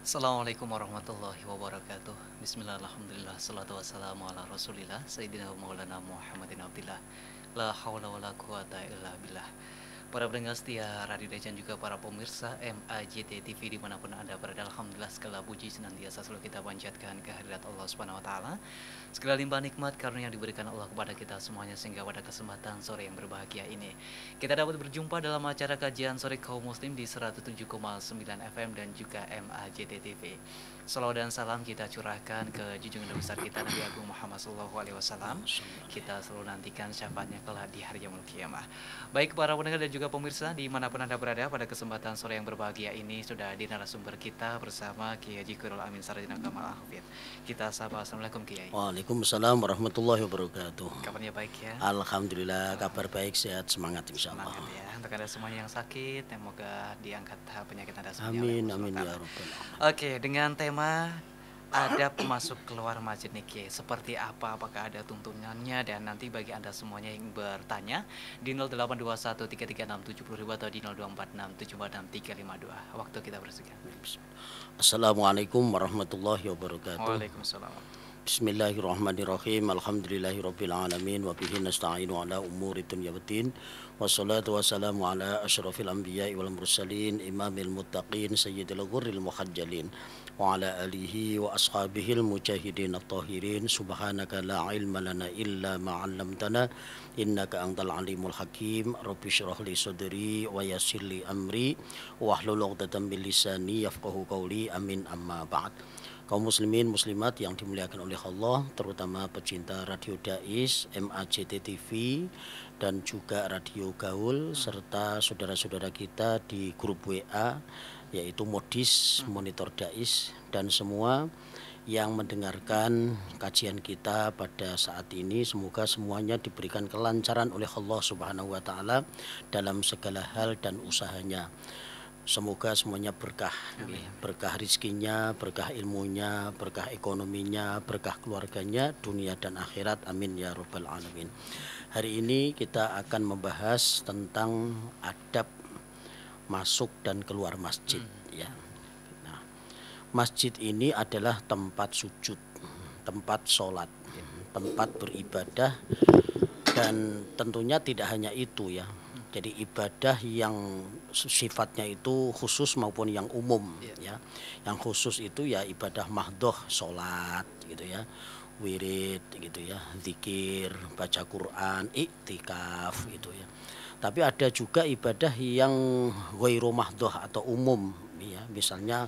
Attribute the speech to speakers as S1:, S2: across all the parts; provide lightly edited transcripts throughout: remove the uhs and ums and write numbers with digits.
S1: Assalamualaikum warahmatullahi wabarakatuh. Bismillah, alhamdulillah, salatu wassalamu ala rasulillah Sayyidina Maulana Muhammadin Abdillah. La hawla wa la quwata illa billah. Para pendengar setia Radio dan juga para pemirsa MAJT TV dimanapun Anda berada, alhamdulillah segala puji senantiasa selalu kita panjatkan kehadirat Allah Subhanahu wa taala. Segala limpah nikmat karunia yang diberikan Allah kepada kita semuanya, sehingga pada kesempatan sore yang berbahagia ini kita dapat berjumpa dalam acara kajian sore kaum muslim di 107,9 FM dan juga MAJT TV. Salawat dan salam kita curahkan ke junjungan besar kita Nabi Agung Muhammad SAW. Kita selalu nantikan syafaatnya kelak di hari yaumul qiyamah. Baik para pendengar dan juga pemirsa dimanapun Anda berada, pada kesempatan sore yang berbahagia ini sudah di narasumber kita bersama Kiai Haji Khairul Amin Sarjana Kamal Hafid. Kita sapa, assalamualaikum Kiai.
S2: Waalaikumsalam warahmatullahi wabarakatuh.
S1: Kabarnya baik ya?
S2: Alhamdulillah, kabar baik, sehat, semangat insyaallah.
S1: Semangat ya. Untuk Anda semuanya yang sakit, semoga diangkat penyakit Anda semuanya.
S2: Amin amin ya rabbal alamin.
S1: Oke, dengan tema adab masuk keluar masjid nih Kiai, seperti apa? Apakah ada tuntunannya? Dan nanti bagi Anda semuanya yang bertanya di 0821336700 atau di 0246746352. Waktu kita bersedia.
S2: Assalamualaikum warahmatullahi wabarakatuh.
S1: Waalaikumsalam.
S2: Bismillahirrahmanirrahim. Alhamdulillahirabbil alamin wa bihi nasta'inu ala umuri dunya waddin. Wassalatu wassalamu ala asyrafil anbiya'i wal mursalin imamil muttaqin sayyidil ghurril muhajjalin wa ala alihi wa ashabihil mujahidin at-tahirin. Subhanaka la ilma lana illa ma 'allamtana innaka antal alimul hakim. Rabbi shrah li sadri wa yassir li amri wahlul 'uqdatam min lisani yafqahu qawli. Amin amma ba'd. Kaum muslimin muslimat yang dimuliakan oleh Allah, terutama pecinta Radio Dais, MAJT TV dan juga Radio Gaul serta saudara-saudara kita di grup WA yaitu Modis, Monitor Dais, dan semua yang mendengarkan kajian kita pada saat ini. Semoga semuanya diberikan kelancaran oleh Allah Subhanahu wa taala dalam segala hal dan usahanya. Semoga semuanya berkah, berkah rizkinya, berkah ilmunya, berkah ekonominya, berkah keluarganya, dunia dan akhirat. Amin ya rabbal alamin. Hari ini kita akan membahas tentang adab masuk dan keluar masjid. Ya. Nah, masjid ini adalah tempat sujud, tempat sholat, tempat beribadah, dan tentunya tidak hanya itu ya. Jadi ibadah yang sifatnya itu khusus maupun yang umum ya. Yang khusus itu ya ibadah mahdhoh, sholat gitu ya, wirid gitu ya, zikir, baca Quran, iktikaf gitu ya. Tapi ada juga ibadah yang ghairu mahdhoh atau umum ya, misalnya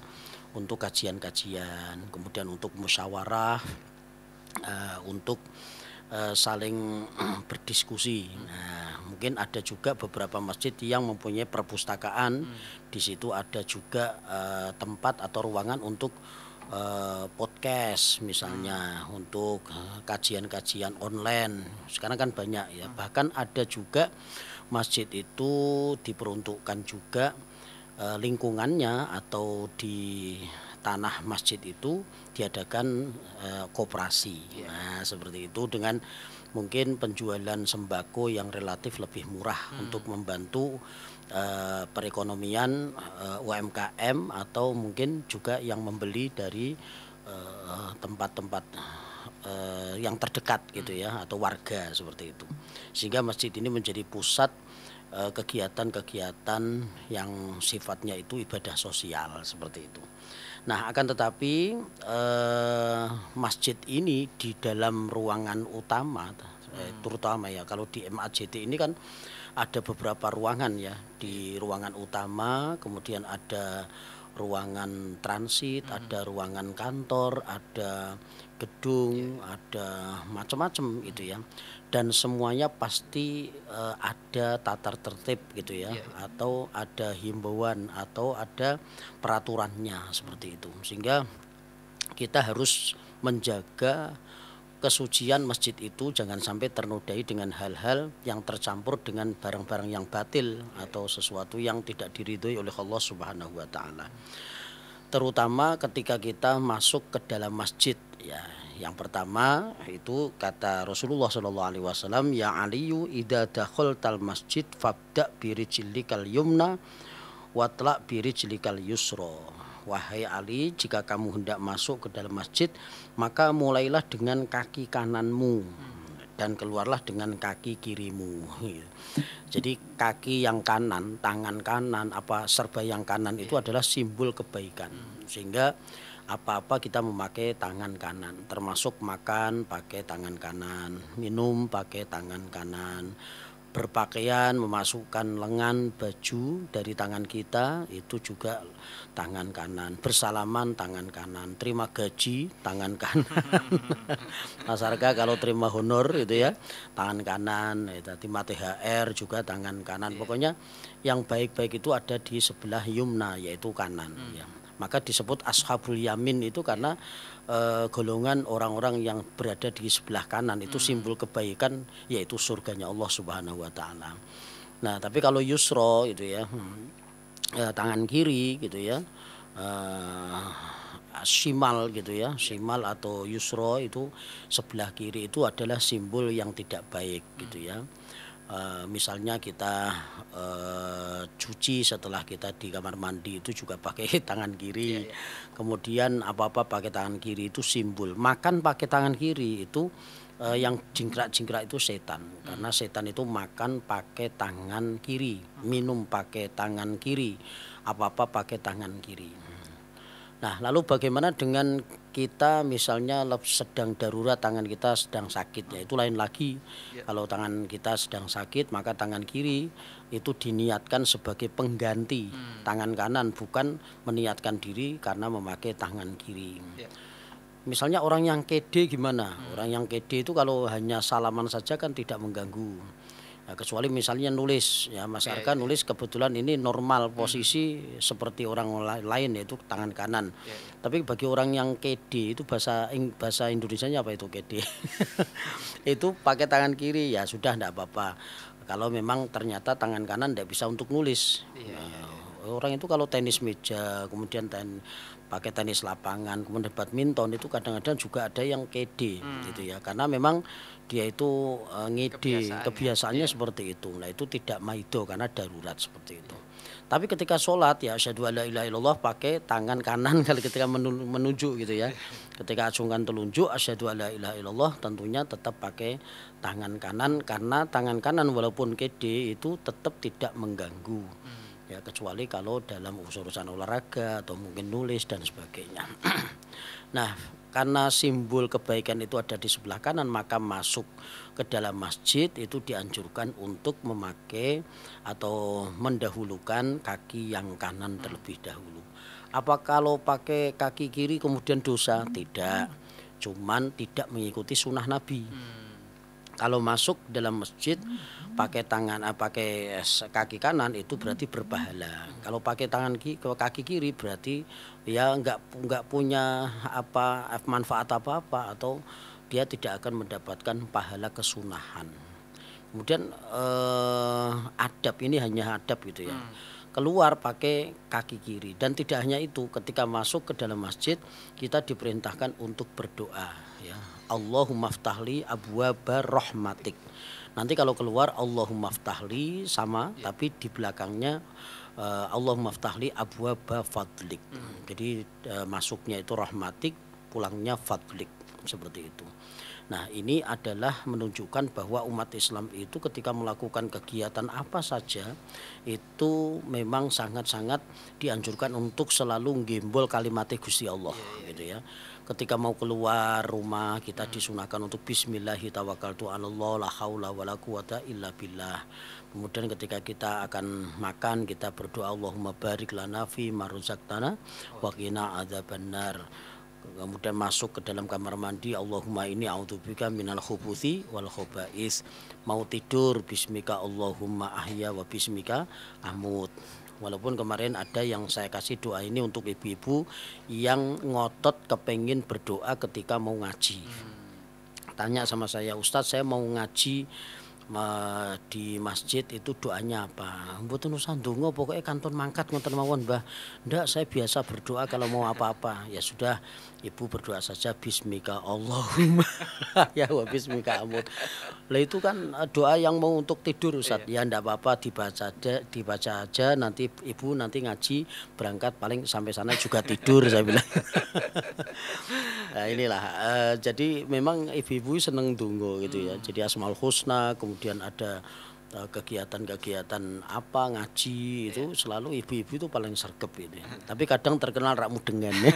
S2: untuk kajian-kajian, kemudian untuk musyawarah, untuk saling berdiskusi. Nah, mungkin ada juga beberapa masjid yang mempunyai perpustakaan. Di situ ada juga tempat atau ruangan untuk podcast misalnya, untuk kajian-kajian online. Sekarang kan banyak ya. Bahkan ada juga masjid itu diperuntukkan juga lingkungannya atau di tanah masjid itu diadakan koperasi. Nah, seperti itu dengan mungkin penjualan sembako yang relatif lebih murah untuk membantu perekonomian UMKM atau mungkin juga yang membeli dari tempat-tempat yang terdekat gitu ya, atau warga seperti itu. Sehingga masjid ini menjadi pusat kegiatan-kegiatan yang sifatnya itu ibadah sosial seperti itu. Nah, akan tetapi masjid ini di dalam ruangan utama, terutama ya kalau di MAJT ini kan ada beberapa ruangan ya. Di ruangan utama, kemudian ada ruangan transit, ada ruangan kantor, ada gedung, ada macam-macam gitu ya. Dan semuanya pasti ada tata tertib gitu ya, atau ada himbauan atau ada peraturannya seperti itu. Sehingga kita harus menjaga kesucian masjid itu jangan sampai ternodai dengan hal-hal yang tercampur dengan barang-barang yang batil atau sesuatu yang tidak diridhoi oleh Allah Subhanahu wa taala. Terutama ketika kita masuk ke dalam masjid ya. Yang pertama itu kata Rasulullah SAW, ya Aliyu idza dakhaltal masjid fabda birijlikal yumna watla birijlikal yusra wahai Ali, jika kamu hendak masuk ke dalam masjid, maka mulailah dengan kaki kananmu dan keluarlah dengan kaki kirimu. Jadi kaki yang kanan, tangan kanan, serba yang kanan itu adalah simbol kebaikan. Sehingga apa-apa kita memakai tangan kanan, termasuk makan pakai tangan kanan, minum pakai tangan kanan, berpakaian, memasukkan lengan baju dari tangan kita itu juga tangan kanan, bersalaman tangan kanan, terima gaji tangan kanan. Masyarakat kalau terima honor itu ya tangan kanan, terima THR juga tangan kanan. Pokoknya yang baik-baik itu ada di sebelah yumna, yaitu kanan ya. Maka disebut ashabul yamin itu karena golongan orang-orang yang berada di sebelah kanan itu simbol kebaikan, yaitu surganya Allah Subhanahu wa taala. Nah, tapi kalau yusro itu ya, tangan kiri gitu ya. Shimal gitu ya, shimal atau yusro itu sebelah kiri itu adalah simbol yang tidak baik gitu ya. Misalnya kita cuci setelah kita di kamar mandi itu juga pakai tangan kiri. Kemudian apa-apa pakai tangan kiri itu simbol. Makan pakai tangan kiri itu yang jingkrak-jingkrak itu setan. Karena setan itu makan pakai tangan kiri, minum pakai tangan kiri, apa-apa pakai tangan kiri. Nah, lalu bagaimana dengan kita misalnya sedang darurat, tangan kita sedang sakit, ya itu lain lagi. Kalau tangan kita sedang sakit, maka tangan kiri itu diniatkan sebagai pengganti tangan kanan, bukan meniatkan diri karena memakai tangan kiri. Misalnya orang yang kede gimana? Orang yang kede itu kalau hanya salaman saja kan tidak mengganggu. Nah, kecuali misalnya nulis, ya Mas Arka nulis kebetulan ini normal posisi seperti orang lain, yaitu tangan kanan. Tapi bagi orang yang kede itu bahasa Indonesianya apa itu kede? Itu pakai tangan kiri, ya sudah enggak apa-apa. Kalau memang ternyata tangan kanan tidak bisa untuk nulis. Orang itu kalau tenis meja, kemudian pakai tenis lapangan, kemudian badminton itu kadang-kadang juga ada yang kede gitu ya. Karena memang dia itu ngide, kebiasaannya seperti itu. Nah, itu tidak maido karena darurat seperti itu. Tapi ketika sholat ya asyhadu alla ilaha illallah pakai tangan kanan kalau ketika menunjuk gitu ya. Ketika acungkan telunjuk asyhadu alla ilaha illallah tentunya tetap pakai tangan kanan, karena tangan kanan walaupun kede itu tetap tidak mengganggu. Ya, kecuali kalau dalam urusan olahraga atau mungkin nulis dan sebagainya. Nah, karena simbol kebaikan itu ada di sebelah kanan, maka masuk ke dalam masjid itu dianjurkan untuk memakai atau mendahulukan kaki yang kanan terlebih dahulu. Apa kalau pakai kaki kiri kemudian dosa? Tidak, cuman tidak mengikuti sunnah Nabi. Kalau masuk dalam masjid pakai kaki kanan itu berarti berpahala. Kalau pakai kaki kiri berarti ya enggak punya manfaat apa-apa, atau dia tidak akan mendapatkan pahala kesunahan. Kemudian adab ini hanya adab gitu ya. Keluar pakai kaki kiri, dan tidak hanya itu, ketika masuk ke dalam masjid kita diperintahkan untuk berdoa ya. Allahumma ftahli abwaba rahmatik. Nanti kalau keluar Allahumma ftahli sama, tapi di belakangnya Allahumma ftahli abwaba fadlik. Jadi masuknya itu rahmatik, pulangnya fadlik, seperti itu. Nah, ini adalah menunjukkan bahwa umat Islam itu ketika melakukan kegiatan apa saja itu memang sangat-sangat dianjurkan untuk selalu nggembol kalimat Gusti Allah gitu ya. Ketika mau keluar rumah kita disunahkan untuk bismillahi tawakkaltu 'alallah la haula wala quwata illa billah. Kemudian ketika kita akan makan kita berdoa Allahumma barik lana fi ma razaqtana wa qina adzabannar. Kemudian masuk ke dalam kamar mandi Allahumma inni a'udzubika minal khubuthi wal khaba'is. Mau tidur bismika Allahumma ahya wa bismika amut. Walaupun kemarin ada yang saya kasih doa ini untuk ibu-ibu yang ngotot kepengin berdoa ketika mau ngaji. Tanya sama saya, Ustadz saya mau ngaji di masjid itu doanya apa? Mboten usah ndonga pokoknya kantun mangkat ngoten mawon, Mbah. Ndak, saya biasa berdoa kalau mau apa-apa. Ya sudah, Ibu berdoa saja bismika Allahumma ya wa bismika amut. Lah itu kan doa yang mau untuk tidur Ustaz.
S1: Iya.
S2: Ya ndak apa-apa dibaca aja nanti Ibu nanti ngaji berangkat paling sampai sana juga tidur saya bilang. Nah inilah, jadi memang ibu-ibu seneng donga gitu ya. Jadi Asmaul Husna, kemudian ada, kegiatan-kegiatan apa, ngaji itu
S1: Iya.
S2: selalu ibu-ibu itu paling sregep ini. Tapi kadang terkenal rak mudengan ya.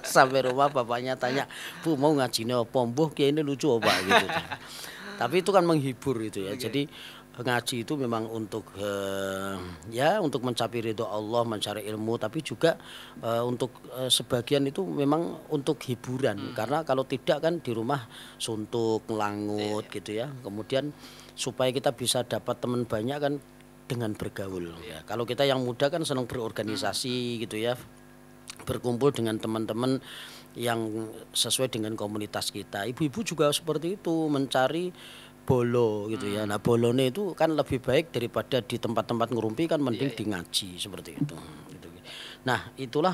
S2: Sampai rumah bapaknya tanya, "Bu mau ngajine apa?" "Mbuh kiai ini lucu apa?" Gitu. Tapi itu kan menghibur itu ya.
S1: Oke.
S2: Jadi ngaji itu memang untuk, ya untuk mencapai ridho Allah, mencari ilmu, tapi juga, untuk, sebagian itu memang untuk hiburan. Karena kalau tidak kan di rumah suntuk,
S1: Iya,
S2: ngelangut
S1: iya.
S2: gitu ya. Kemudian supaya kita bisa dapat teman banyak kan dengan bergaul
S1: Iya.
S2: ya. Kalau kita yang muda kan senang berorganisasi gitu ya, berkumpul dengan teman-teman yang sesuai dengan komunitas kita. Ibu-ibu juga seperti itu, mencari bolo gitu ya. Nah, bolone itu kan lebih baik daripada di tempat-tempat ngerumpi kan
S1: Iya,
S2: mending
S1: iya.
S2: di ngaji seperti itu, gitu. Nah, itulah,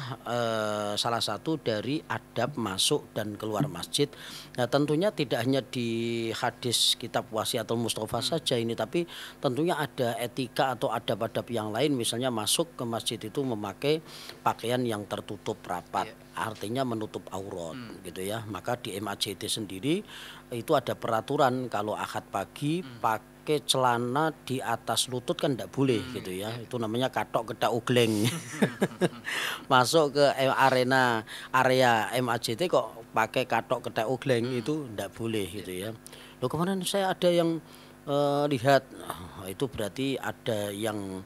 S2: salah satu dari adab masuk dan keluar masjid. Nah, tentunya tidak hanya di hadis kitab Wasiatul Mustofa saja ini, tapi tentunya ada etika atau adab-adab yang lain, misalnya masuk ke masjid itu memakai pakaian yang tertutup rapat,
S1: Iya.
S2: artinya menutup aurat
S1: Mmm.
S2: gitu ya. Maka di MAJT sendiri itu ada peraturan kalau Ahad pagi pakai celana di atas lutut kan ndak boleh gitu ya.
S1: Iya.
S2: Itu namanya katok kedak ugleng. Masuk ke area MAJT kok pakai katok kedak ugleng itu ndak boleh
S1: Iya.
S2: gitu ya. Loh kemarin saya ada yang, lihat, itu berarti ada yang,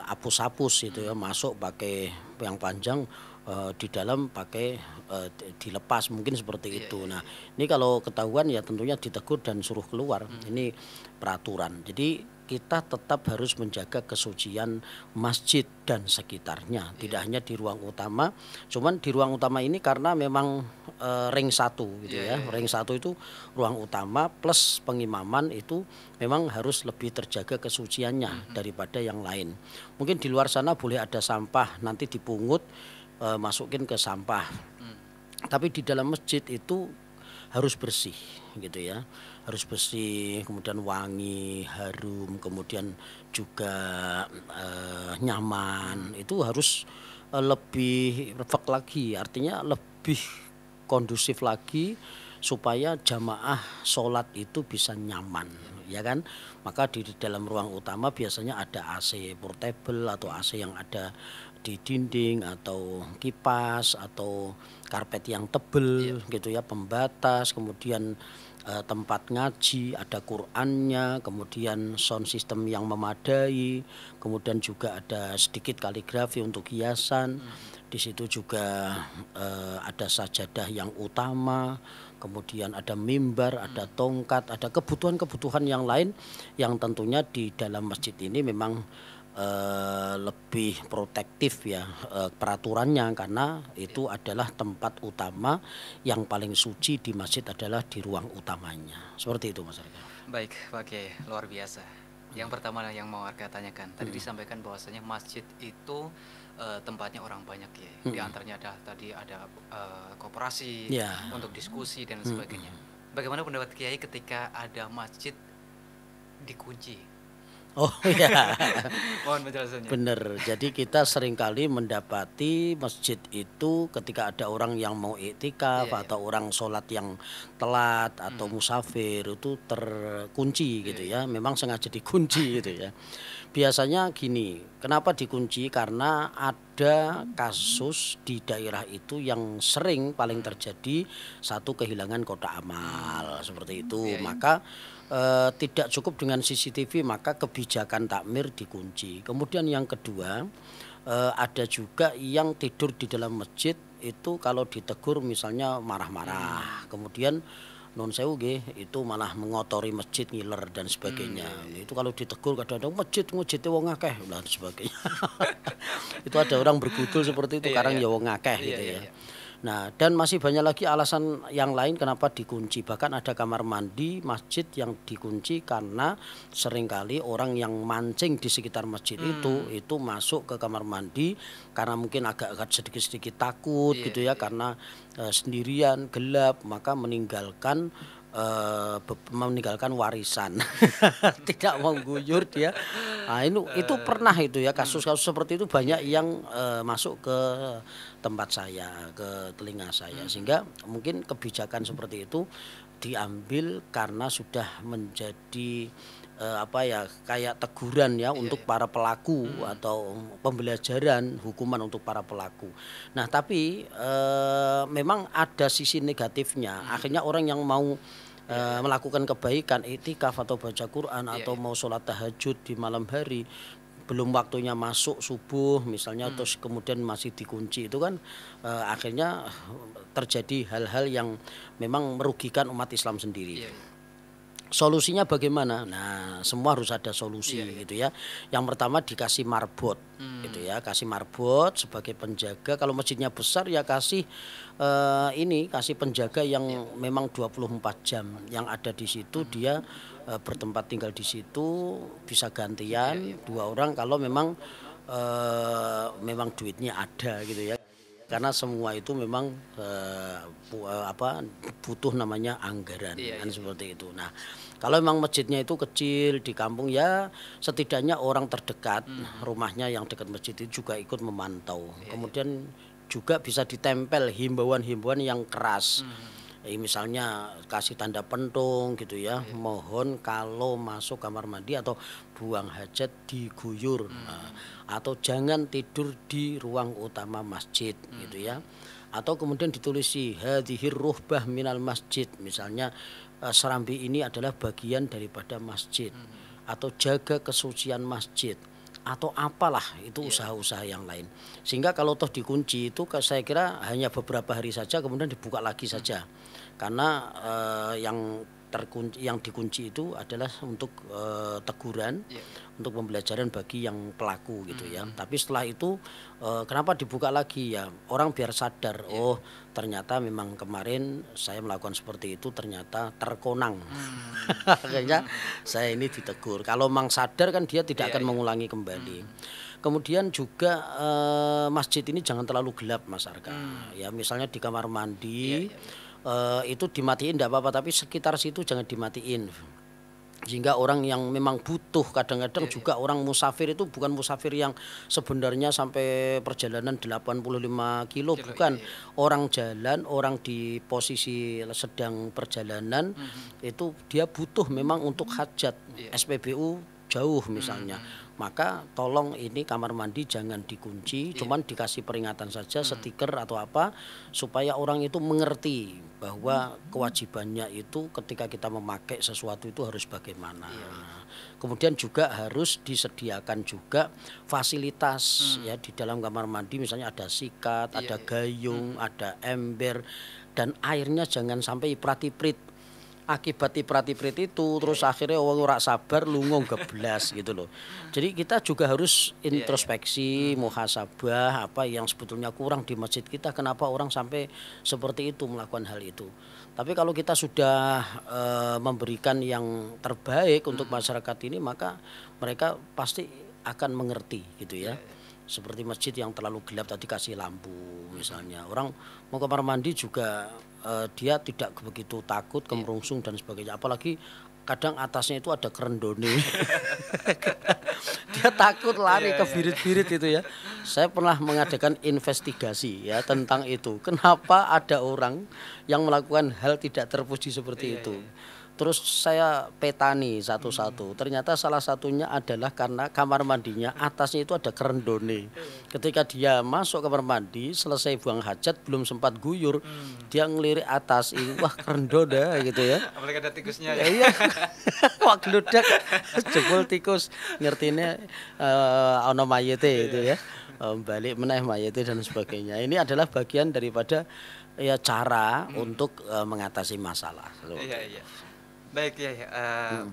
S2: apus-apus gitu ya, masuk pakai yang panjang, di dalam pakai, dilepas mungkin seperti
S1: Iya,
S2: itu.
S1: iya,
S2: Nah,
S1: iya.
S2: ini kalau ketahuan ya tentunya ditegur dan suruh keluar. Ini peraturan. Jadi kita tetap harus menjaga kesucian masjid dan sekitarnya,
S1: Iya.
S2: tidak hanya di ruang utama. Cuman di ruang utama ini karena memang, ring satu gitu
S1: Iya,
S2: ya.
S1: iya,
S2: Ring
S1: iya.
S2: satu itu ruang utama plus pengimaman itu memang harus lebih terjaga kesuciannya daripada yang lain. Mungkin di luar sana boleh ada sampah nanti dipungut, masukin ke sampah.
S1: Mmm.
S2: Tapi di dalam masjid itu harus bersih gitu ya. Harus bersih, kemudian wangi, harum, kemudian juga, nyaman. Itu harus, lebih perfect lagi, artinya lebih kondusif lagi supaya jamaah sholat itu bisa nyaman, ya kan? Maka di dalam ruang utama biasanya ada AC portable atau AC yang ada di dinding atau kipas atau karpet yang
S1: Iya.
S2: tebel gitu ya, pembatas, kemudian, tempat ngaji, ada Qur'annya, kemudian sound system yang memadai, kemudian juga ada sedikit kaligrafi untuk hiasan. Di situ juga, ada sajadah yang utama, kemudian ada mimbar, ada tongkat, ada kebutuhan-kebutuhan yang lain yang tentunya di dalam masjid ini memang, lebih protektif ya, peraturannya karena
S1: Iya.
S2: itu adalah tempat utama yang paling suci di masjid adalah di ruang utamanya. Seperti itu Mas Reza.
S1: Baik, oke, luar biasa. Yang pertama yang mau Arga tanyakan, tadi disampaikan bahwasanya masjid itu, tempatnya orang banyak ya. Di
S2: Mhm.
S1: antaranya ada tadi ada, koperasi
S2: Iya.
S1: untuk diskusi dan sebagainya.
S2: Mhm.
S1: Bagaimana pendapat Kiai ketika ada masjid dikunci?
S2: Oh iya.
S1: Mohon penjelasannya.
S2: Bener, jadi kita seringkali mendapati masjid itu ketika ada orang yang mau iktikaf
S1: Iya, iya.
S2: atau orang sholat yang telat atau
S1: Mhm.
S2: musafir itu terkunci
S1: Iya,
S2: gitu
S1: iya.
S2: ya, memang sengaja dikunci gitu ya. Biasanya gini, kenapa dikunci? Karena ada kasus di daerah itu yang sering paling terjadi, satu kehilangan kotak amal, seperti itu.
S1: Iya, iya.
S2: Maka tidak cukup dengan CCTV, maka kebijakan takmir dikunci. Kemudian yang kedua, ada juga yang tidur di dalam masjid itu kalau ditegur misalnya marah-marah. Kemudian nun sewu nggih, itu malah mengotori masjid, ngiler dan sebagainya.
S1: Iya, iya.
S2: Itu kalau ditegur kadang-kadang masjid wong akeh dan sebagainya. Itu ada orang bergudul seperti itu,
S1: Iya,
S2: karang
S1: iya.
S2: ya wong akeh
S1: Iya,
S2: gitu
S1: iya,
S2: ya.
S1: iya.
S2: Nah, dan masih banyak lagi alasan yang lain kenapa dikunci. Bahkan ada kamar mandi masjid yang dikunci karena seringkali orang yang mancing di sekitar masjid itu masuk ke kamar mandi karena mungkin agak-agak sedikit-sedikit takut
S1: Iya,
S2: gitu ya,
S1: iya.
S2: karena sendirian, gelap, maka meninggalkan warisan. Tidak mau guyur dia. Nah, itu pernah itu ya, kasus-kasus seperti itu
S1: Iya,
S2: banyak
S1: iya.
S2: yang masuk ke tempat saya, ke telinga saya,
S1: Mhm.
S2: sehingga mungkin kebijakan seperti itu diambil karena sudah menjadi apa ya, kayak teguran ya
S1: Iya,
S2: untuk
S1: iya.
S2: para pelaku
S1: Mhm.
S2: atau pembelajaran hukuman untuk para pelaku. Nah, tapi memang ada sisi negatifnya.
S1: Mhm.
S2: Akhirnya orang yang mau
S1: Iya, iya.
S2: melakukan kebaikan, iktikaf atau baca Quran
S1: Iya,
S2: atau
S1: iya.
S2: mau sholat tahajud di malam hari, belum waktunya masuk subuh misalnya,
S1: Mmm.
S2: terus kemudian masih dikunci, itu kan akhirnya terjadi hal-hal yang memang merugikan umat Islam sendiri.
S1: Iya, iya.
S2: Solusinya bagaimana? Nah, semua harus ada solusi
S1: Iya, iya.
S2: gitu ya. Yang pertama dikasih marbot gitu
S1: Mmm.
S2: ya, kasih marbot sebagai penjaga. Kalau masjidnya besar ya kasih kasih penjaga yang
S1: Iya.
S2: memang 24 jam yang ada di situ,
S1: Mhm.
S2: dia bertempat tinggal di situ, bisa
S1: Iya, iya.
S2: gantian 2 orang kalau memang duitnya ada gitu ya. Karena semua itu memang butuh namanya anggaran
S1: Iya,
S2: kan
S1: iya.
S2: seperti itu. Nah, kalau memang masjidnya itu kecil di kampung ya setidaknya orang terdekat
S1: Mhm.
S2: rumahnya yang dekat masjid itu juga ikut memantau.
S1: Iya, iya.
S2: Kemudian juga bisa ditempel himbauan-himbauan yang keras.
S1: Mhm.
S2: Misalnya kasih tanda pentung gitu ya,
S1: Iya.
S2: mohon kalau masuk kamar mandi atau buang hajat diguyur,
S1: Mhm.
S2: atau jangan tidur di ruang utama masjid gitu
S1: Mhm.
S2: ya. Atau kemudian ditulisi hadhir ruhbah minal masjid, misalnya serambi ini adalah bagian daripada masjid,
S1: Mhm.
S2: atau jaga kesucian masjid, atau apalah itu
S1: Iya.
S2: usaha-usaha yang lain. Sehingga kalau toh dikunci itu saya kira hanya beberapa hari saja kemudian dibuka lagi
S1: Mhm.
S2: saja. Karena yang dikunci itu adalah untuk teguran,
S1: Iya.
S2: untuk pembelajaran bagi yang pelaku gitu ya.
S1: Mhm.
S2: Tapi setelah itu kenapa dibuka lagi ya? Orang biar sadar,
S1: Iya.
S2: oh ternyata memang kemarin saya melakukan seperti itu ternyata terkonang.
S1: Mmm.
S2: Akhirnya saya ini ditegur. Kalau memang sadar kan dia tidak
S1: Iya,
S2: akan
S1: iya.
S2: mengulangi kembali.
S1: Mhm.
S2: Kemudian juga masjid ini jangan terlalu gelap Mas Arka.
S1: Mmm.
S2: Ya misalnya di kamar
S1: Iya,
S2: mandi
S1: iya, iya.
S2: itu dimatiin tidak apa-apa, tapi sekitar situ jangan dimatiin. Sehingga orang yang memang butuh, kadang-kadang
S1: Iya, iya.
S2: juga orang musafir itu bukan musafir yang sebenarnya sampai perjalanan 85 kilo,
S1: Kilo, iya,
S2: bukan.
S1: iya.
S2: Orang jalan, orang di posisi sedang perjalanan
S1: Mhm.
S2: itu dia butuh memang untuk hajat,
S1: Iya.
S2: SPBU jauh misalnya.
S1: Mhm.
S2: Maka tolong ini kamar mandi jangan dikunci,
S1: Iya.
S2: cuman dikasih peringatan saja,
S1: Mhm.
S2: stiker atau apa, supaya orang itu mengerti bahwa kewajibannya itu ketika kita memakai sesuatu itu harus bagaimana.
S1: Iya, iya.
S2: Kemudian juga harus disediakan juga fasilitas
S1: Mmm.
S2: ya di dalam kamar mandi, misalnya ada sikat,
S1: Iya,
S2: ada
S1: iya.
S2: gayung,
S1: Mhm.
S2: ada ember, dan airnya jangan sampai iprat-iprit. Akibat iprat-iprit itu
S1: Iya,
S2: terus
S1: iya.
S2: akhirnya wong ora sabar lunga geblas gitu loh. Jadi kita juga harus
S1: Iya, iya.
S2: introspeksi,
S1: Mhm.
S2: muhasabah apa yang sebetulnya kurang di masjid kita, kenapa orang sampai seperti itu melakukan hal itu. Tapi kalau kita sudah memberikan yang terbaik untuk
S1: Mhm.
S2: masyarakat ini, maka mereka pasti akan mengerti gitu
S1: Iya,
S2: ya.
S1: iya.
S2: Seperti masjid yang terlalu gelap tadi kasih lampu
S1: Mhm.
S2: misalnya. Orang mau kamar mandi juga dia tidak begitu takut,
S1: Iya.
S2: kemerungsung dan sebagainya. Apalagi kadang atasnya itu ada kerendone. Dia takut
S1: Iya,
S2: lari ke
S1: iya, iya.
S2: birit-birit itu ya. Saya pernah mengadakan investigasi ya tentang itu. Kenapa ada orang yang melakukan hal tidak terpuji seperti
S1: Iya, iya,
S2: itu.
S1: iya.
S2: Terus saya petani satu-satu.
S1: Mmm.
S2: Ternyata salah satunya adalah karena kamar mandinya atasnya itu ada kerendone.
S1: Iya.
S2: Ketika dia masuk kamar mandi, selesai buang hajat belum sempat guyur,
S1: Mmm.
S2: dia ngelirik atas, wah kerendone gitu ya.
S1: Apalagi ada tikusnya ya.
S2: Ya iya, wah gludak jebul tikus, ngertine ana mayite itu
S1: Iya.
S2: ya, balik meneh mayite dan sebagainya. Ini adalah bagian daripada ya cara
S1: Mhm.
S2: untuk mengatasi masalah
S1: Iya,
S2: seperti itu.
S1: iya. Baik, ya, ya,
S2: Mhm,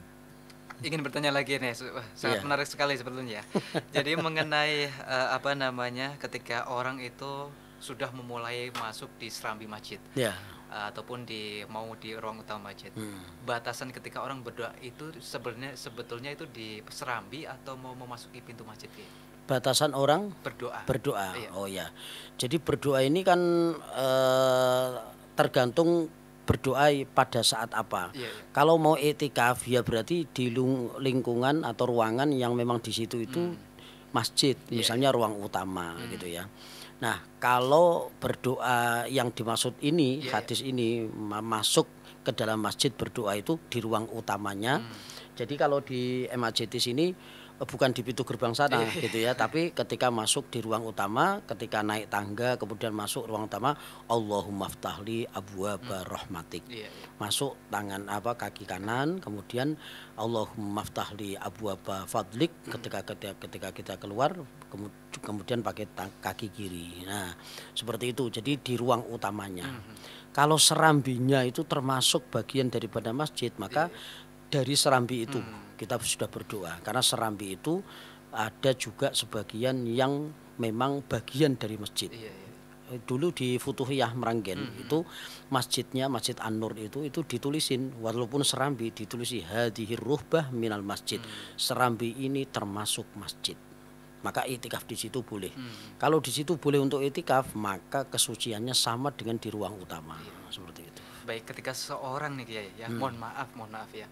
S1: ingin bertanya lagi nih, wah sangat
S2: iya,
S1: menarik sekali sebetulnya ya. Jadi mengenai, apa namanya, ketika orang itu sudah memulai masuk di serambi masjid,
S2: Ya.
S1: ataupun mau di ruang utama masjid. Batasan ketika orang berdoa itu sebetulnya itu di serambi atau mau memasuki pintu masjid, Kiai?
S2: Batasan orang
S1: Berdoa. Iya.
S2: Oh ya. Jadi berdoa ini kan tergantung berdoa pada saat apa.
S1: Iya.
S2: Kalau mau i'tikaf ya berarti di lingkungan atau ruangan yang memang di situ itu masjid, misalnya ruang utama gitu ya. Nah, kalau berdoa yang dimaksud ini, hadis ini masuk ke dalam masjid berdoa itu di ruang utamanya. Jadi kalau di MAJT sini bukan di pintu gerbang sana gitu ya, tapi ketika masuk di ruang utama, ketika naik tangga kemudian masuk ruang utama, Allahumma ftahli abwaaba rahmatik. Masuk kaki kanan, kemudian Allahumma ftahli abwaaba fadlik, ketika kita keluar kemudian pakai kaki kiri. Nah, seperti itu. Jadi di ruang utamanya. Kalau serambinya itu termasuk bagian daripada masjid, maka dari serambi itu kita sudah berdoa, karena serambi itu ada juga sebagian yang memang bagian dari masjid. Dulu di Futuhiyah Meranggen itu masjidnya, Masjid An-Nur itu ditulisin, walaupun serambi ditulisi hadhir ruhbah minal masjid, serambi ini termasuk masjid, maka itikaf di situ boleh. Kalau di situ boleh untuk itikaf, maka kesuciannya sama dengan di ruang utama. Seperti itu.
S1: Baik, ketika seorang nih Kiai ya, mohon maaf ya,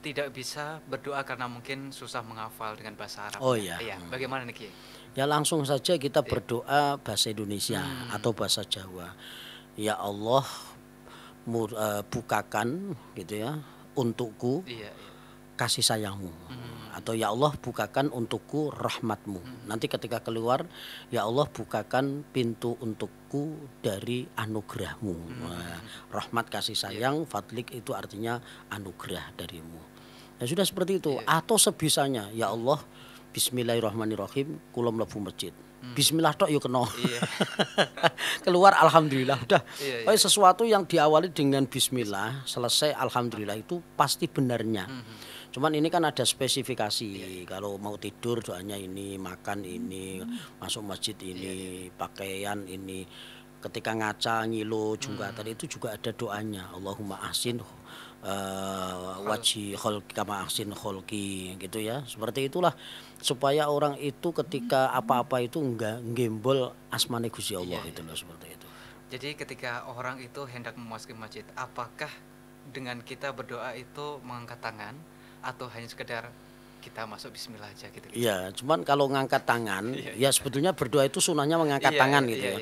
S1: tidak bisa berdoa karena mungkin susah menghafal dengan bahasa Arab.
S2: Oh iya.
S1: Bagaimana nih Kiai?
S2: Ya langsung saja kita berdoa bahasa Indonesia atau bahasa Jawa. Ya Allah, bukakan gitu ya untukku kasih sayangmu. Atau ya Allah, bukakan untukku rahmatmu. Nanti ketika keluar, ya Allah, bukakan pintu untukku dari anugerahmu. Rahmat, kasih sayang, fadlik itu artinya anugerah darimu. Ya sudah seperti itu. Atau sebisanya, ya Allah, bismillahirrahmanirrahim, kula mlebu masjid. Bismillah tok yo kena. Keluar alhamdulillah udah. Sesuatu yang diawali dengan bismillah, selesai alhamdulillah itu pasti benarnya. Cuman ini kan ada spesifikasi. Kalau mau tidur doanya ini, makan ini, masuk masjid ini, pakaian ini. Ketika ngaca, ngilo, jungkatan itu juga ada doanya. Allahumma ahsin wajhi kholqi kama ahsin kholqi gitu ya. Seperti itulah supaya orang itu ketika apa-apa itu enggak gembol asmane Gusti Allah itu loh, seperti itu.
S1: Jadi ketika orang itu hendak memasuki masjid, apakah dengan kita berdoa itu mengangkat tangan atau hanya sekedar kita masuk bismillah aja gitu?
S2: Iya, cuman kalau ngangkat tangan ya sebetulnya berdoa itu sunahnya mengangkat tangan gitu ya.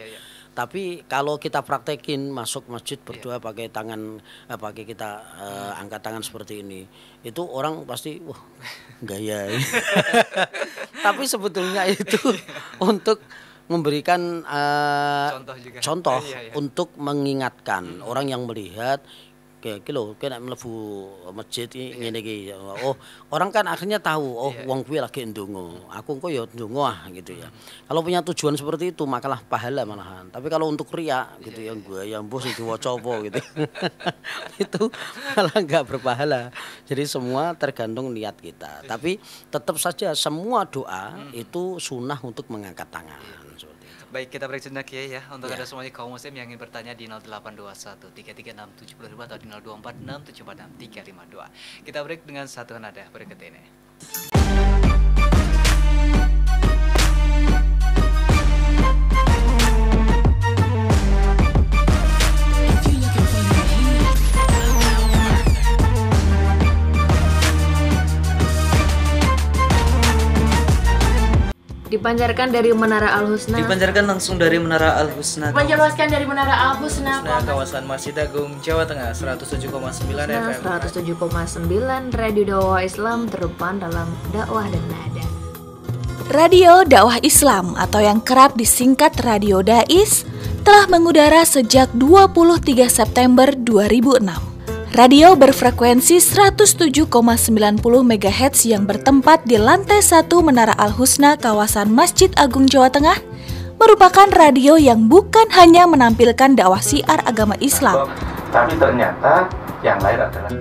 S2: Tapi kalau kita praktekin masuk masjid berdoa pakai tangan, pakai kita angkat tangan seperti ini, itu orang pasti wah gaya. Tapi sebetulnya itu untuk memberikan contoh untuk mengingatkan orang yang melihat. Kayak lho, kena mlebu masjid ngene iki. Oh, orang kan akhirnya tahu, wong kuwi lagi ndonga. Aku engko ya ndonga gitu ya. Kalau punya tujuan seperti itu, makalah pahala malahan. Tapi kalau untuk riya gitu ya, gue ya mbuh sing diwaca apa gitu. Itu malah enggak berpahala. Jadi semua tergantung niat kita. Tapi tetap saja semua doa itu sunnah untuk mengangkat tangan.
S1: Baik, kita break sejenak ya untuk ada semuanya kaum muslim yang ingin bertanya di 0821 336 70 atau di 0246 746 352. Kita break dengan satu nada berikut ini.
S3: Dipancarkan dari Menara Al-Husna.
S4: Dipancarkan langsung dari Menara Al-Husna.
S3: Menjelaskan dari Menara Al-Husna.
S4: Kawasan Masjid Agung Jawa Tengah 107,9 FM.
S3: 107,9 Radio Dakwah Islam terdepan dalam dakwah dan nada.
S5: Radio Dakwah Islam atau yang kerap disingkat Radio Dais telah mengudara sejak 23 September 2006. Radio berfrekuensi 107,90 MHz yang bertempat di lantai 1 Menara Al-Husna kawasan Masjid Agung Jawa Tengah merupakan radio yang bukan hanya menampilkan dakwah syiar agama Islam,
S6: tapi ternyata yang lain adalah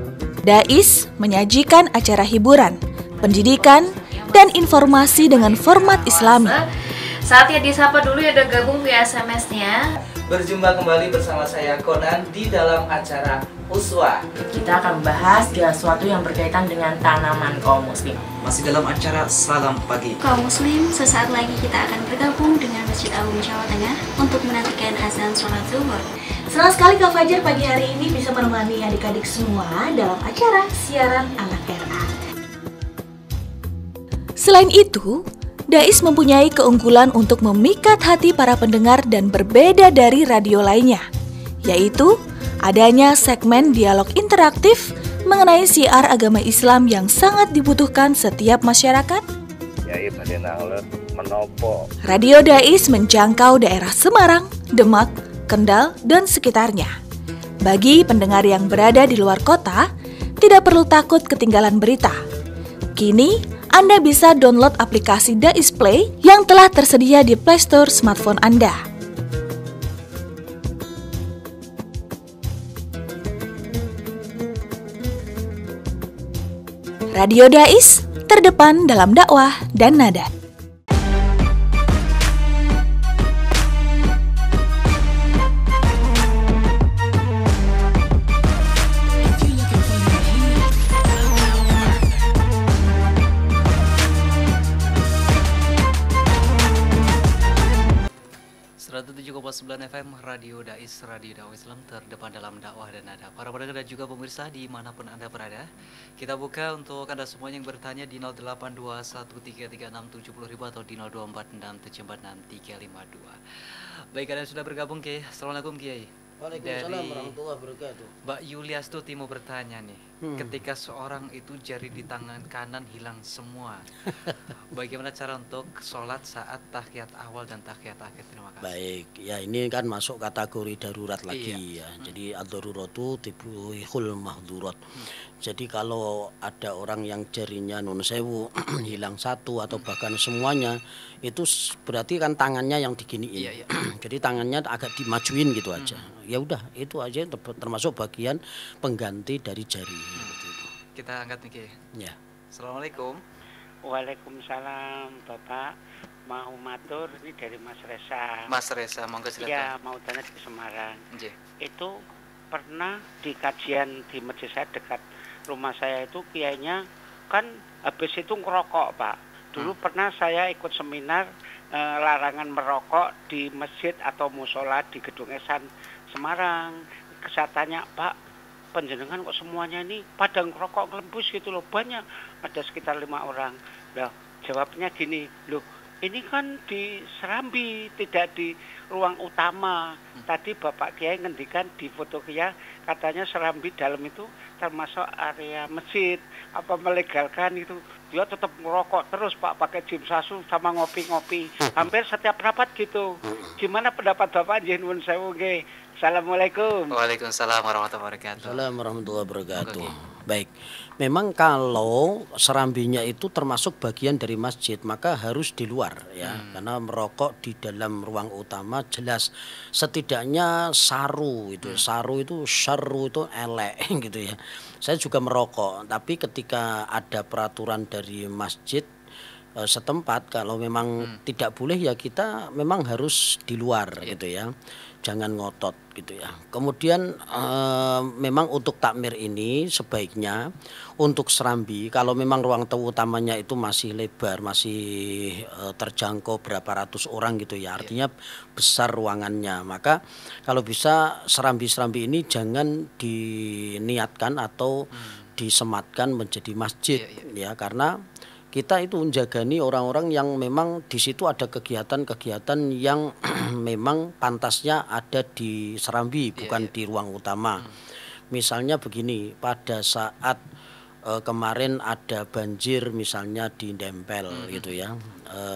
S5: Dais menyajikan acara hiburan, pendidikan, dan informasi dengan format Islami.
S3: Saatnya disapa dulu ya, udah gabung via SMS-nya.
S4: Berjumpa kembali bersama saya Conan di dalam acara Uswa.
S7: Kita akan membahas segala sesuatu yang berkaitan dengan tanaman kaum muslim.
S4: Masih dalam acara Salam Pagi.
S8: Kaum muslim, sesaat lagi kita akan bergabung dengan Masjid Agung Jawa Tengah untuk menantikan azan sholat zuhur.
S5: Senang sekali Kak Fajar pagi hari ini bisa menemani adik-adik semua dalam acara siaran anak RA. Selain itu, Dais mempunyai keunggulan untuk memikat hati para pendengar dan berbeda dari radio lainnya, yaitu adanya segmen dialog interaktif mengenai syiar agama Islam yang sangat dibutuhkan setiap masyarakat. Radio Dais menjangkau daerah Semarang, Demak, Kendal, dan sekitarnya. Bagi pendengar yang berada di luar kota, tidak perlu takut ketinggalan berita. Kini, Anda bisa download aplikasi Dais Play yang telah tersedia di Play Store smartphone Anda. Radio Dais, terdepan dalam dakwah dan nada.
S1: FM Radio Dais, Radio Dakwah Islam terdepan dalam dakwah dan nada. Para pendengar dan juga pemirsa dimanapun Anda berada, kita buka untuk Anda semua yang bertanya di 0821333670.000 atau di 0246464352. Baik, kalian sudah bergabung, Kiai. Assalamualaikum, Kiai.
S2: Waalaikumsalam warahmatullahi wabarakatuh.
S1: Mbak Yuliastuti mau bertanya nih, ketika seorang itu jari di tangan kanan hilang semua, bagaimana cara untuk sholat saat tahiyat awal dan tahiyat akhir? Terima kasih.
S2: Baik, ya ini kan masuk kategori darurat lagi ya. Jadi ad-daruratu tibihul mahdurat. Jadi kalau ada orang yang jarinya nun sewu hilang satu atau bahkan semuanya, itu berarti kan tangannya yang diginiin. Jadi tangannya agak dimajuin gitu aja. Ya udah, itu aja termasuk bagian pengganti dari jari.
S1: Kita angkat nih, Kiai.
S2: Ya.
S1: Assalamualaikum.
S9: Waalaikumsalam, Bapak. Mau matur ini dari Mas Reza.
S1: Mas Reza, monggo silakan.
S9: Iya, mau tanya di Semarang.
S1: Nggih.
S9: Itu pernah di kajian di masjid saya dekat rumah saya itu kiainya kan habis itu ngerokok, Pak. Dulu pernah saya ikut seminar larangan merokok di masjid atau musola di Gedung Esan Semarang. Saya tanya, Pak, penjenengan kok semuanya ini pada ngerokok ngelembus gitu loh, banyak, ada sekitar 5 orang. Nah, jawabnya gini, loh ini kan di Serambi, tidak di ruang utama. Tadi Bapak Kiai ngendikan di foto Kiai, katanya Serambi dalam itu termasuk area masjid. Apa melegalkan itu? Dia tetap merokok terus, Pak, pakai jim sasu sama ngopi-ngopi. Hampir setiap rapat gitu. Gimana pendapat Bapak? Jenun sewu nggih. Assalamualaikum.
S1: Waalaikumsalam warahmatullahi wabarakatuh.
S2: Assalamualaikum warahmatullahi wabarakatuh. Baik, memang kalau serambinya itu termasuk bagian dari masjid, maka harus di luar ya, karena merokok di dalam ruang utama jelas setidaknya saru itu, saru itu syarru itu elek gitu ya. Saya juga merokok, tapi ketika ada peraturan dari masjid setempat kalau memang tidak boleh ya kita memang harus di luar gitu ya, jangan ngotot gitu ya. Kemudian memang untuk takmir ini sebaiknya untuk serambi kalau memang ruang utamanya itu masih lebar, masih terjangkau berapa ratus orang gitu ya, artinya besar ruangannya, maka kalau bisa serambi-serambi ini jangan diniatkan atau disematkan menjadi masjid ya, karena kita itu menjagani orang-orang yang memang di situ ada kegiatan-kegiatan yang memang pantasnya ada di serambi, bukan di ruang utama. Misalnya begini, pada saat kemarin ada banjir misalnya di Dempel gitu ya,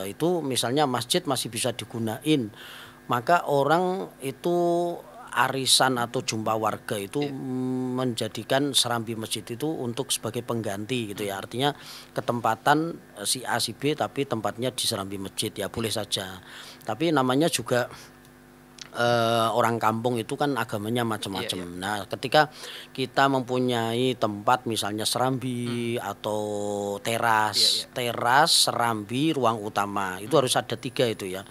S2: itu misalnya masjid masih bisa digunain, maka orang itu arisan atau jumpa warga itu menjadikan serambi masjid itu untuk sebagai pengganti gitu ya, artinya ketempatan si A si B tapi tempatnya di serambi masjid ya boleh saja, tapi namanya juga orang kampung itu kan agamanya macam-macam. Nah, ketika kita mempunyai tempat misalnya serambi atau teras, serambi, ruang utama, itu harus ada 3 itu ya.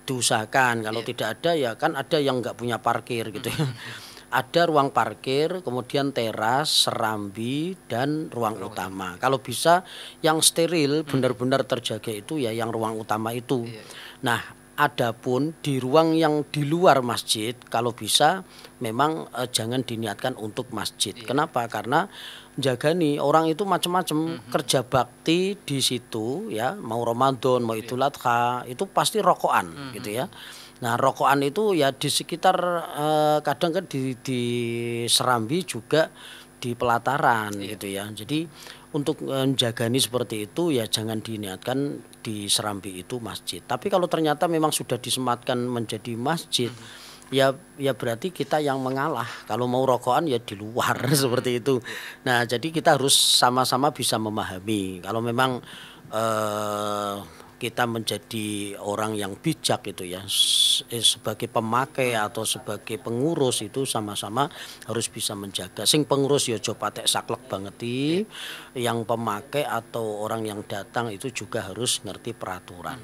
S2: Diusahakan kalau tidak ada ya kan ada yang nggak punya parkir gitu ya. Ada ruang parkir, kemudian teras, serambi, dan ruang utama. Kalau bisa yang steril benar-benar terjaga itu ya yang ruang utama itu. Nah, adapun di ruang yang di luar masjid, kalau bisa memang jangan diniatkan untuk masjid. Kenapa? Karena jaga nih orang itu macam-macam kerja bakti di situ ya, mau Ramadan, mau Idul Adha, itu pasti rokokan gitu ya. Nah, rokokan itu ya di sekitar kadang kan di serambi juga di pelataran gitu ya. Jadi untuk menjagani seperti itu ya jangan diniatkan di serambi itu masjid. Tapi kalau ternyata memang sudah disematkan menjadi masjid, ya berarti kita yang mengalah. Kalau mau rokokan ya di luar seperti itu. Nah, jadi kita harus sama-sama bisa memahami. Kalau memang kita menjadi orang yang bijak itu ya, sebagai pemakai atau sebagai pengurus itu sama-sama harus bisa menjaga. Sing pengurus ya aja patek saklek banget, yang pemakai atau orang yang datang itu juga harus ngerti peraturan.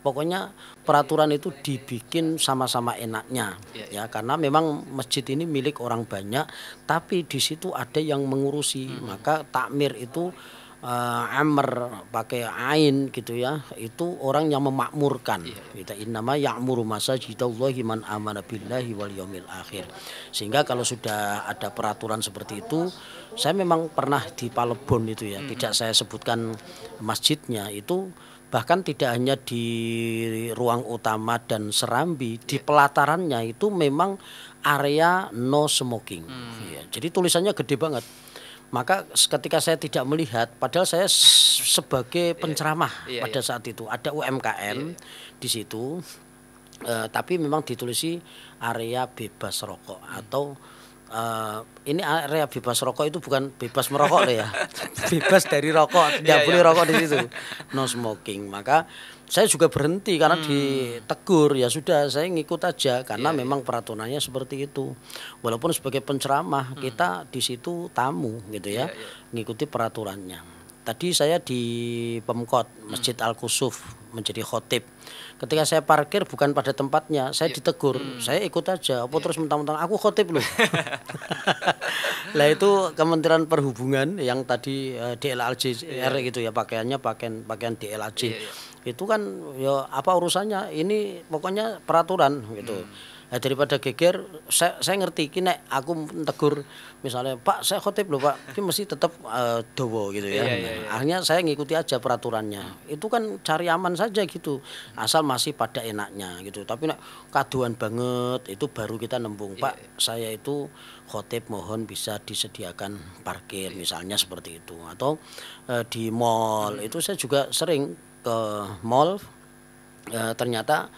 S2: Pokoknya peraturan itu dibikin sama-sama enaknya ya, karena memang masjid ini milik orang banyak, tapi di situ ada yang mengurusi. Maka takmir itu amr pakai ain gitu ya, itu orang yang memakmurkan. Kita innama ya'muru masajidallahi man amana billahi wal yaumil akhir. Sehingga kalau sudah ada peraturan seperti itu, saya memang pernah di Palebon itu ya, tidak saya sebutkan masjidnya, itu bahkan tidak hanya di ruang utama dan serambi, di pelatarannya itu memang area no smoking. Ya, jadi tulisannya gede banget. Maka ketika saya tidak melihat, padahal saya sebagai penceramah pada saat itu, ada UMKM di situ, tapi memang ditulisi area bebas rokok atau ini area bebas rokok itu bukan bebas merokok loh ya, bebas dari rokok, tidak boleh rokok di situ, no smoking. Maka saya juga berhenti karena ditegur, ya sudah saya ngikut aja karena memang peraturannya seperti itu. Walaupun sebagai penceramah kita di situ tamu gitu ya, ngikuti peraturannya. Tadi saya di Pemkot Masjid Al-Kusuf menjadi khotib. Ketika saya parkir bukan pada tempatnya, saya ditegur. Saya ikut aja. Apa terus mentang-mentang aku khotib loh. Lah itu Kementerian Perhubungan yang tadi DLAJ gitu ya, pakaiannya pakaian DLAJ. Itu kan ya apa urusannya? Ini pokoknya peraturan gitu. Nah, daripada geger, saya ngerti ini aku tegur misalnya, Pak saya khotib loh Pak, ini mesti tetap dowo gitu ya. Akhirnya saya ngikuti aja peraturannya. Itu kan cari aman saja gitu, asal masih pada enaknya gitu. Tapi nek kaduan banget itu baru kita nembung, Pak saya itu khotib, mohon bisa disediakan parkir misalnya seperti itu. Atau di mall itu saya juga sering ke mall, ternyata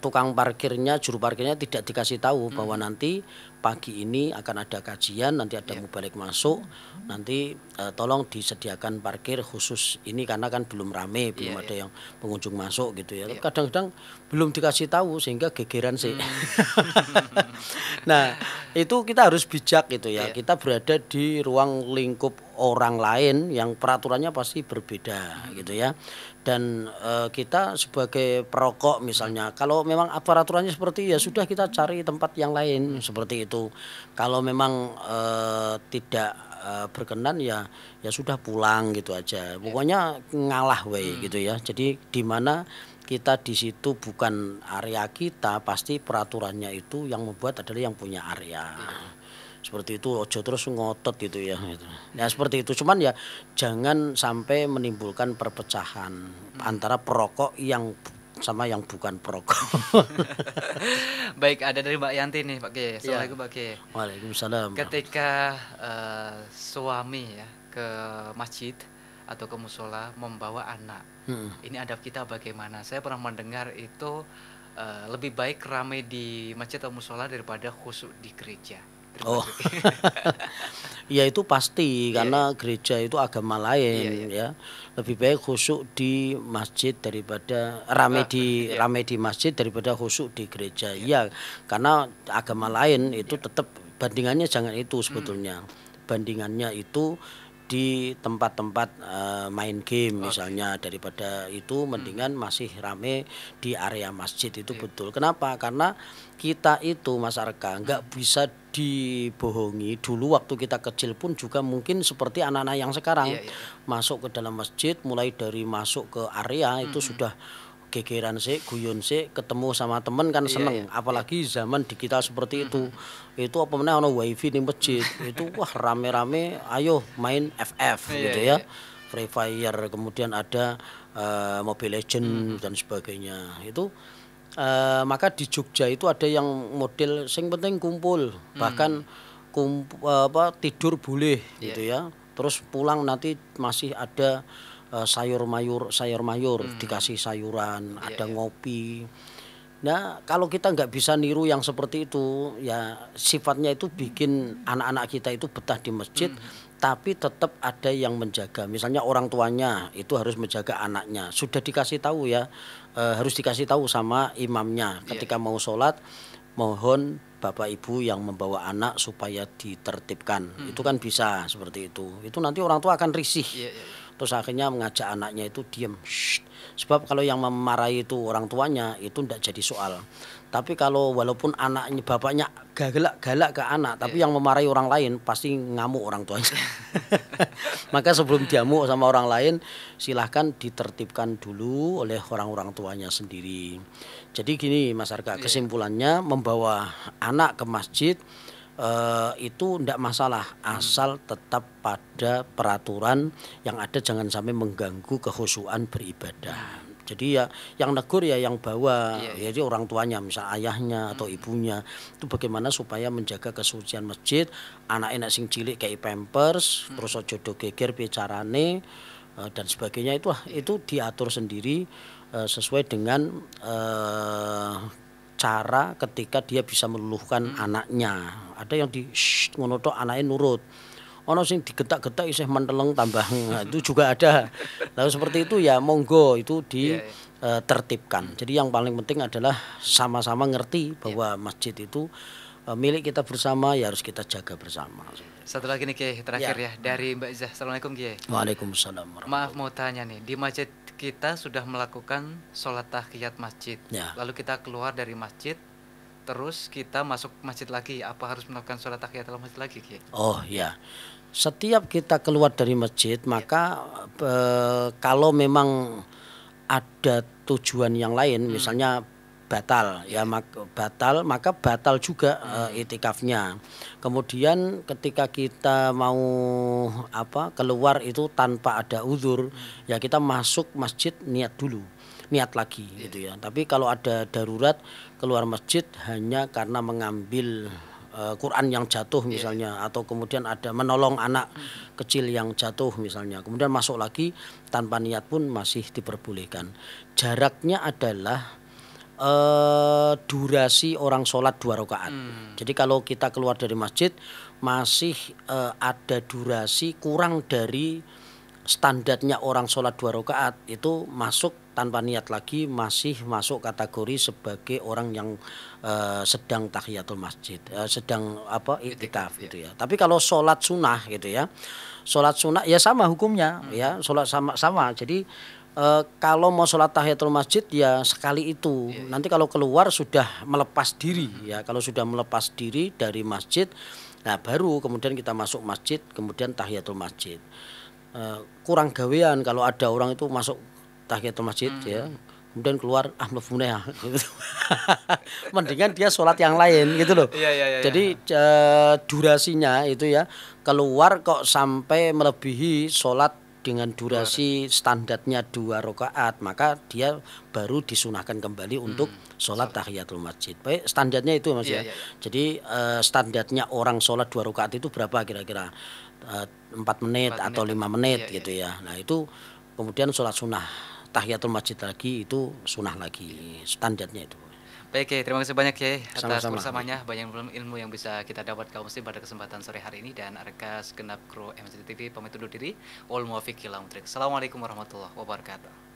S2: tukang parkirnya, juru parkirnya tidak dikasih tahu bahwa nanti pagi ini akan ada kajian, nanti ada mubalik masuk, nanti tolong disediakan parkir khusus ini karena kan belum rame, belum ada yang pengunjung masuk gitu ya. Kadang-kadang belum dikasih tahu sehingga gegeran sih. Nah, itu kita harus bijak gitu ya. Kita berada di ruang lingkup orang lain yang peraturannya pasti berbeda gitu ya. Dan kita sebagai perokok misalnya, kalau memang peraturannya seperti ya sudah kita cari tempat yang lain seperti itu. Kalau memang tidak berkenan ya sudah pulang gitu aja. Pokoknya ngalah wae gitu ya. Jadi di mana kita di situ bukan area kita, pasti peraturannya itu yang membuat adalah yang punya area. Seperti itu, ojo terus ngotot gitu ya. Ya seperti itu, cuman ya jangan sampai menimbulkan perpecahan antara perokok yang sama yang bukan perokok.
S1: Baik, ada dari Mbak Yanti nih Pak Kiai. Assalamualaikum Pak Kiai.
S2: Waalaikumsalam.
S1: Ketika suami ya ke masjid atau ke musola membawa anak, ini adab kita bagaimana? Saya pernah mendengar itu lebih baik ramai di masjid atau musola daripada khusyuk di gereja.
S2: Oh. Ya itu pasti karena gereja itu agama lain ya. Lebih baik khusyuk di masjid daripada rame di masjid daripada khusyuk di gereja. Iya, karena agama lain itu tetap bandingannya jangan itu sebetulnya. Bandingannya itu di tempat-tempat main game misalnya, daripada itu mendingan masih rame di area masjid itu betul. Kenapa? Karena kita itu masyarakat nggak bisa dibohongi. Dulu waktu kita kecil pun juga mungkin seperti anak-anak yang sekarang masuk ke dalam masjid, mulai dari masuk ke area itu sudah gegeran sih, guyon sih, ketemu sama temen kan seneng. Apalagi zaman digital seperti itu apa namanya ono wifi di masjid itu wah rame-rame ayo main FF gitu ya, Free Fire, kemudian ada Mobile Legend dan sebagainya itu. Maka di Jogja itu ada yang model sing penting kumpul, bahkan tidur boleh gitu ya, terus pulang nanti masih ada sayur mayur dikasih sayuran, ada ngopi. Nah kalau kita nggak bisa niru yang seperti itu ya, sifatnya itu bikin anak-anak kita itu betah di masjid, tapi tetap ada yang menjaga. Misalnya orang tuanya itu harus menjaga anaknya, sudah dikasih tahu ya, harus dikasih tahu sama imamnya ketika mau sholat, mohon bapak ibu yang membawa anak supaya ditertibkan. Itu kan bisa seperti itu nanti orang tua akan risih. Terus akhirnya mengajak anaknya itu diam. Sebab kalau yang memarahi itu orang tuanya itu tidak jadi soal. Tapi kalau walaupun anaknya bapaknya galak ke anak, tapi yang memarahi orang lain pasti ngamuk orang tuanya. Maka sebelum diamuk sama orang lain, silahkan ditertibkan dulu oleh orang-orang tuanya sendiri. Jadi gini Mas Arga, kesimpulannya membawa anak ke masjid itu tidak masalah, asal tetap pada peraturan yang ada, jangan sampai mengganggu kekhusyuan beribadah. Jadi ya yang negur ya yang bawa, jadi orang tuanya, misal ayahnya atau ibunya, itu bagaimana supaya menjaga kesucian masjid. Anak enak sing cilik kayak pampers, terus ojo do geger bicarane dan sebagainya, itu diatur sendiri sesuai dengan cara ketika dia bisa meluluhkan anaknya. Ada yang di ngono tok anaknya nurut. Ono sing digetak-getak isih menteleng tambah. Itu juga ada. Lalu seperti itu ya monggo itu ditertibkan. Jadi yang paling penting adalah sama-sama ngerti bahwa masjid itu milik kita bersama, ya harus kita jaga bersama.
S1: Satu lagi nih Kiai, terakhir ya dari Mbak Zah. Assalamualaikum Kiai.
S2: Waalaikumsalam.
S1: Maaf mau tanya nih, di masjid kita sudah melakukan sholat tahiyat masjid, lalu kita keluar dari masjid, terus kita masuk masjid lagi, apa harus melakukan sholat tahiyat masjid lagi Kiai? Oh ya, setiap kita keluar dari masjid maka kalau memang ada tujuan yang lain, misalnya batal maka batal juga itikafnya. Kemudian ketika kita mau keluar itu tanpa ada uzur, ya kita masuk masjid niat lagi gitu ya. Tapi kalau ada darurat keluar masjid hanya karena mengambil Quran yang jatuh misalnya, atau kemudian ada menolong anak kecil yang jatuh misalnya, kemudian masuk lagi tanpa niat pun masih diperbolehkan. Jaraknya adalah durasi orang sholat 2 rakaat. Jadi kalau kita keluar dari masjid masih ada durasi kurang dari standarnya orang sholat 2 rakaat, itu masuk tanpa niat lagi, masih masuk kategori sebagai orang yang sedang tahiyatul masjid, sedang iktikaf gitu ya. Tapi kalau sholat sunnah gitu ya, sholat sunnah ya sama hukumnya ya, sholat sama. Jadi kalau mau sholat tahiyatul masjid ya sekali itu. Nanti kalau keluar sudah melepas diri ya. Kalau sudah melepas diri dari masjid, nah baru kemudian kita masuk masjid, kemudian tahiyatul masjid. Kurang gawean kalau ada orang itu masuk tahiyatul masjid ya, kemudian keluar mlebu neh. Mendingan dia sholat yang lain gitu loh. Jadi durasinya itu ya, keluar kok sampai melebihi sholat dengan durasi standarnya 2 rakaat, maka dia baru disunahkan kembali untuk sholat tahiyatul masjid. Baik, standarnya itu Mas ya. Jadi standarnya orang sholat 2 rakaat itu berapa kira-kira? 4 menit atau 5 menit gitu ya. Nah itu kemudian sholat sunnah tahiyatul masjid lagi itu sunnah lagi, standarnya itu. Baik Kiai, terima kasih banyak Kiai atas
S2: Sama-sama.
S1: bersamanya. Banyak ilmu yang bisa kita dapat kaum muslim pada kesempatan sore hari ini. Dan rekan segenap kru MNC TV pamit undur diri. Wal muwaffiq ila aqwamit thoriq. Assalamualaikum warahmatullahi wabarakatuh.